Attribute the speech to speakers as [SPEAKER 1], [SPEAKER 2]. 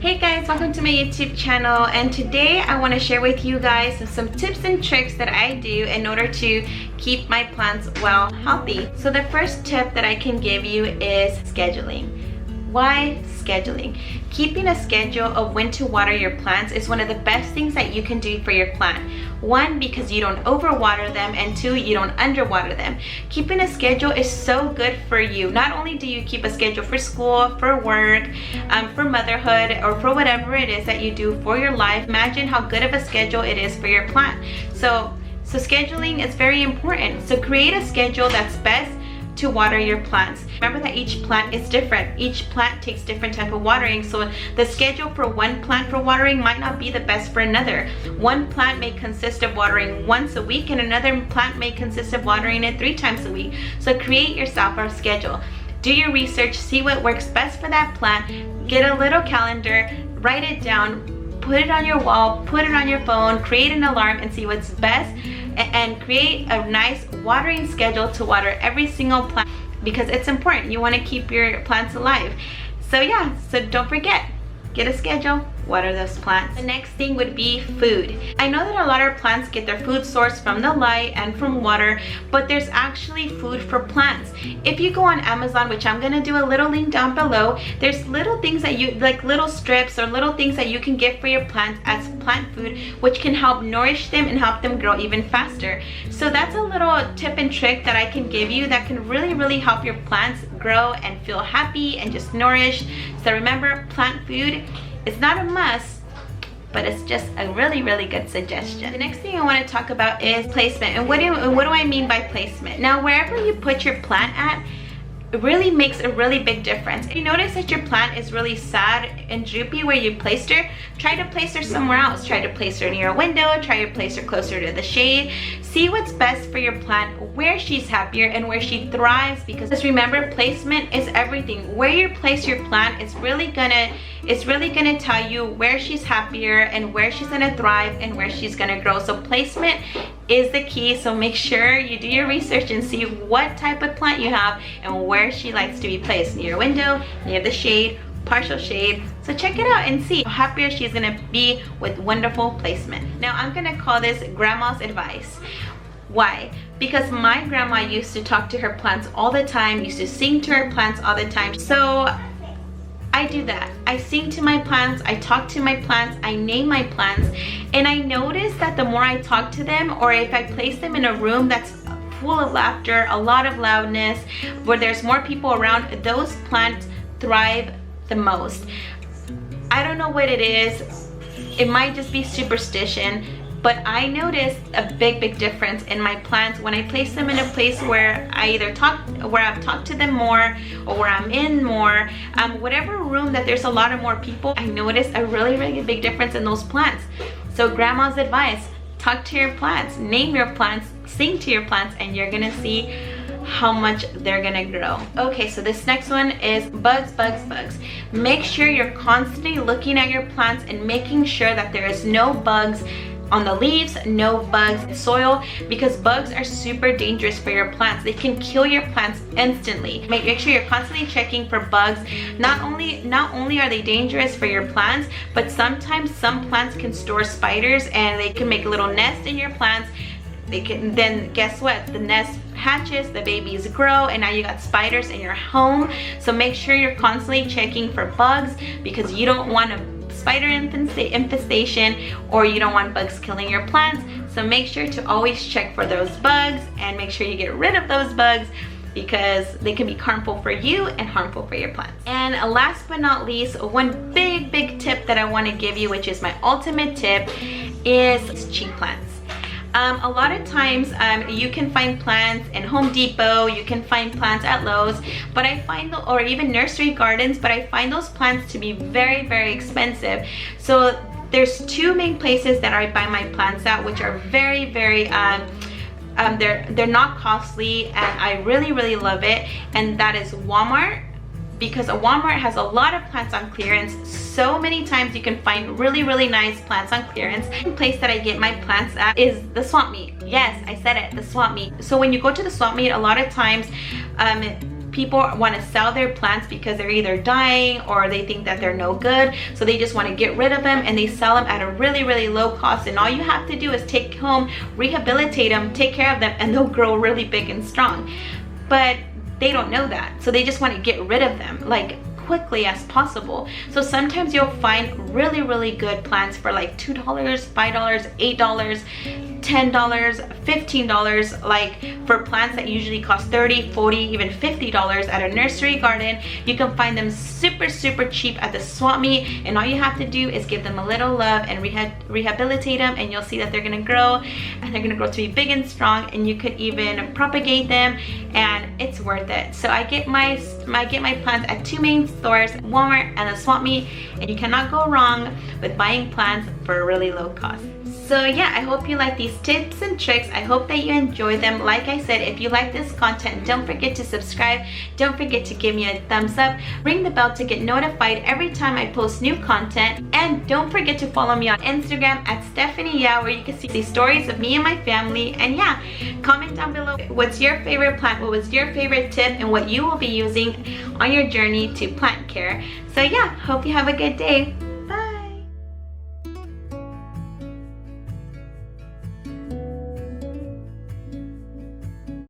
[SPEAKER 1] Hey guys, welcome to my YouTube channel, and today I want to share with you guys some tips and tricks that I do in order to keep my plants well healthy. So the first tip that I can give you is scheduling. Why scheduling? Keeping a schedule of when to water your plants is one of the best things that you can do for your plant. One, because you don't overwater them, and two, you don't underwater them. Keeping a schedule is so good for you. Not only do you keep a schedule for school, for work, for motherhood, or for whatever it is that you do for your life, imagine how good of a schedule it is for your plant. So scheduling is very important. So create a schedule that's best to water your plants. Remember that each plant is different. Each plant takes different type of watering, so the schedule for one plant for watering might not be the best for another. One plant may consist of watering once a week, and another plant may consist of watering it 3 times a week. So create yourself a schedule. Do your research, see what works best for that plant, get a little calendar, write it down, put it on your wall, put it on your phone, create an alarm, and see what's best, and create a nice watering schedule to water every single plant, because it's important. You want to keep your plants alive. So yeah, so don't forget, get a schedule, water those plants. The next thing would be food. I know that a lot of plants get their food source from the light and from water, but there's actually food for plants. If you go on Amazon, which I'm gonna do a little link down below, there's little things that you, like little strips or little things that you can get for your plants as plant food, which can help nourish them and help them grow even faster. So that's a little tip and trick that I can give you that can really help your plants grow and feel happy and just nourished. So remember, plant food is not a must, but it's just a really good suggestion. The next thing I want to talk about is placement. And what do I mean by placement? Now, wherever you put your plant at, it really makes a really big difference. If you notice that your plant is really sad and droopy where you placed her, try to place her somewhere else. Try to place her near a window, try to place her closer to the shade. See what's best for your plant, where she's happier and where she thrives, because just remember, placement is everything. Where you place your plant is really gonna tell you where she's happier and where she's gonna thrive and where she's gonna grow. So placement is the key. So make sure you do your research and see what type of plant you have and where she likes to be placed, near a window, near the shade, partial shade. So check it out and see how happier she's gonna be with wonderful placement. Now I'm gonna call this grandma's advice. Why? Because my grandma used to talk to her plants all the time, used to sing to her plants all the time. So I do that. I sing to my plants, I talk to my plants, I name my plants, and I notice that the more I talk to them, or if I place them in a room that's full of laughter, a lot of loudness, where there's more people around, those plants thrive the most. I don't know what it is. It might just be superstition, but I noticed a big difference in my plants when I place them in a place where I've talked to them more, or where I'm in more, whatever room that there's a lot of more people, I noticed a really big difference in those plants. So grandma's advice, talk to your plants, name your plants, sing to your plants, and you're gonna see how much they're gonna grow. Okay, so this next one is bugs. Make sure you're constantly looking at your plants and making sure that there is no bugs on the leaves, no bugs in soil, because bugs are super dangerous for your plants. They can kill your plants instantly. Make sure you're constantly checking for bugs. Not only are they dangerous for your plants, but sometimes some plants can store spiders and they can make a little nest in your plants. They can, then guess what? The nest hatches, the babies grow, and now you got spiders in your home. So make sure you're constantly checking for bugs, because you don't want a spider infestation, or you don't want bugs killing your plants. So make sure to always check for those bugs and make sure you get rid of those bugs, because they can be harmful for you and harmful for your plants. And last but not least, one big tip that I want to give you, which is my ultimate tip, is cheap plants. A lot of times you can find plants in Home Depot, you can find plants at Lowe's, but I find, or even nursery gardens, but I find those plants to be very expensive. So there's 2 main places that I buy my plants at, which are very they're not costly, and I really love it, and that is Walmart. Because a Walmart has a lot of plants on clearance. So many times you can find really nice plants on clearance. The place that I get my plants at is the swamp meet. Yes, I said it, the swamp meet. So when you go to the swamp meet, a lot of times people want to sell their plants because they're either dying or they think that they're no good, so they just want to get rid of them and they sell them at a really low cost, and all you have to do is take home, rehabilitate them, take care of them, and they'll grow really big and strong. But they don't know that, so they just want to get rid of them like quickly as possible. So sometimes you'll find really good plants for like $2, $5, $8, $10, $15, like for plants that usually cost $30, $40, even $50 at a nursery garden. You can find them super cheap at the swap meet, and all you have to do is give them a little love and rehabilitate them, and you'll see that they're gonna grow, and they're gonna grow to be big and strong, and you could even propagate them, and it's worth it. So I get my plants at 2 main stores, Walmart and the swap meet, and you cannot go wrong with buying plants for a really low cost. So yeah, I hope you like these tips and tricks. I hope that you enjoy them. Like I said, if you like this content, don't forget to subscribe. Don't forget to give me a thumbs up. Ring the bell to get notified every time I post new content. And don't forget to follow me on Instagram at Stephanielyssetteyang, where you can see stories of me and my family. And yeah, comment down below what's your favorite plant, what was your favorite tip, and what you will be using on your journey to plant care. So yeah, hope you have a good day.